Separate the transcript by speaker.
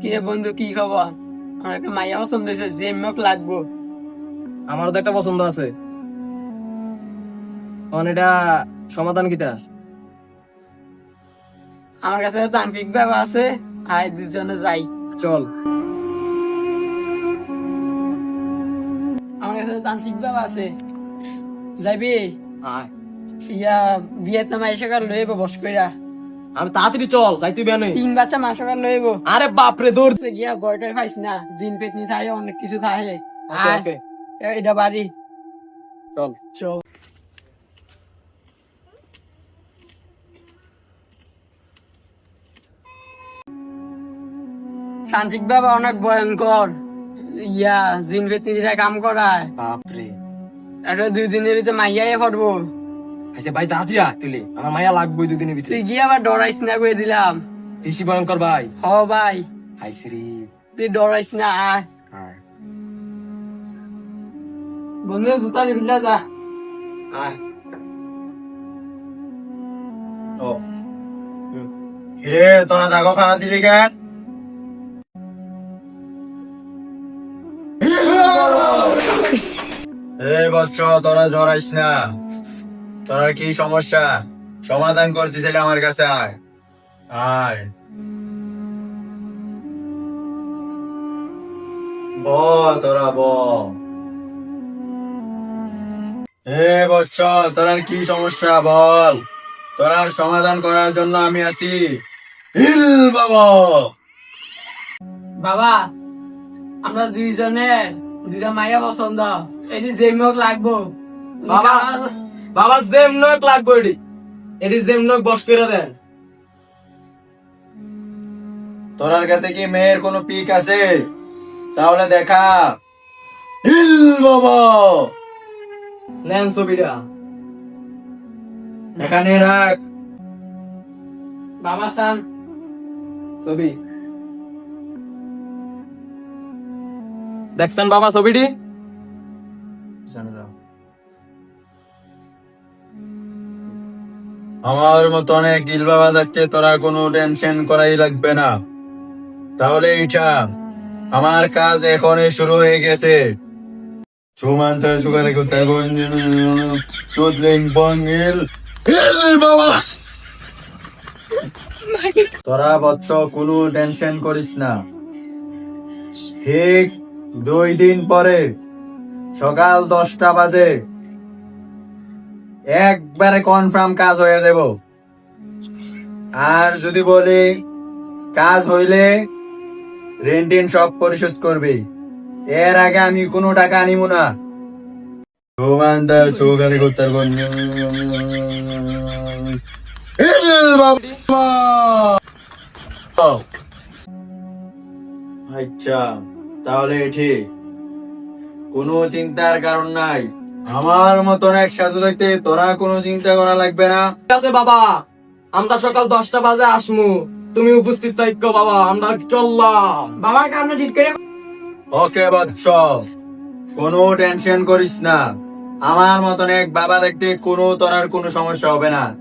Speaker 1: কে বন্ধু, কি খবর? আমার একটা মাইয়া পছন্দ হয়েছে, জিএমএফ লাগবো।
Speaker 2: আমারও তো একটা পছন্দ আছে। এটা সমাধান কিটা?
Speaker 1: আমার কাছে তান্ত্রিক বাবা আছে, আয় দুজনে যাই।
Speaker 2: চল।
Speaker 1: আমার কাছে তান্ত্রিক বাবা আছে, যাবি?
Speaker 2: আয়।
Speaker 1: ইয়া ভিয়েতনাম আইসা কার লইব বস কইরা।
Speaker 2: আমি তাড়াতাড়ি চল, যাইতে বেনে।
Speaker 1: 3 বাচ্চা মাস কার লইব।
Speaker 2: আরে বাপরে দৌড়।
Speaker 1: গিয়া বয়টাই পাইছ না, দিন পেতনি থাকে, অনেক কিছু থাকে।
Speaker 2: ওকে ওকে
Speaker 1: এটা বাড়ি,
Speaker 2: চল।
Speaker 1: চল। সান্ত্রিক বাবা অনেক ভয়ঙ্কর, ইয়া জিন পেতনিরা কাম করায়।
Speaker 2: বাপরে।
Speaker 1: এটা 2 দিনের ভিতরে মাইয়াই পড়বো।
Speaker 2: আচ্ছা ভাই তাড়াতাড়ি আয় তুলে, আমার মায়া লাগবে 2 দিনের ভিতরে।
Speaker 1: তুই গিয়ে আবার ডরাইস না করে দিলাম।
Speaker 2: বেশি ভয়ঙ্কর ভাই।
Speaker 1: হ ভাই,
Speaker 2: আইসি রে।
Speaker 1: তুই ডরাইস না। আয়
Speaker 2: আয়
Speaker 1: বন্ধু, জুতা নিবিলা যা।
Speaker 2: আয়।
Speaker 3: ও কিরে, তোরা দাগো খানা দিলি কেন? এই বচ্চ, তোরা জড়াইস না। তোর কি সমস্যা? সমাধান করতেছিলি আমার কাছে, আয় আয়। ব তোরা ব। এ বচ্চ, তোর কি সমস্যা বল। তোর সমাধান করার জন্য আমি আছি। হিল বাবা।
Speaker 1: বাবা, আমরা দুইজনের 2টা মাইয়া পছন্দ, এটি জেমক লাগবো।
Speaker 2: বাবা, বাবা জেমনক লাগবে এটি। এটি জেমনক বস করে দেন।
Speaker 3: তোর কাছে কি মেয়ের কোনো পিক আছে? তাহলে দেখা। হিল বাবা।
Speaker 2: নেন ছবিটা।
Speaker 3: এখানে রাখ।
Speaker 1: বাবা সান,
Speaker 2: ছবি দেখছেন বাবা ছবিটি?
Speaker 3: আমার মতন এক গিল বাবা দেখতে তোরা কোনো টেনশন করাই লাগবে না। তাহলে এটা আমার কাজ এখনই শুরু হয়ে গেছে। সুমান্তর সুগারে কোথায় চুদলিং বঙ্গিল বাবা। তোরা বচ্চ কোনো টেনশন করিস না। ঠিক 2 দিন পরে সকাল 10টা বাজে একবারে কনফার্ম কাজ হয়ে যাব। আর যদি বলি কাজ হইলে রেন্টিন সব পরিশোধ করবে, এর আগে আমি কোনো টাকা আনিব না। সুমান্তার সুগারে কোথার আচ্ছা, তাহলে ঠিক কোনো চিন্তার কারণ নাই। আমার মতন এক সাধু থাকতে তোরা কোনো চিন্তা করা লাগবে না।
Speaker 2: ঠিক আছে বাবা, আমরা সকাল 10টা বাজে আসমু, তুমি উপস্থিত থাকো বাবা, আমরা চললাম।
Speaker 1: বাবা কাম ঠিক করে।
Speaker 3: ওকে বৎস, কোনো টেনশন করিস না। আমার মতন এক বাবা দেখতে কোনো তোরার কোনো সমস্যা হবে না।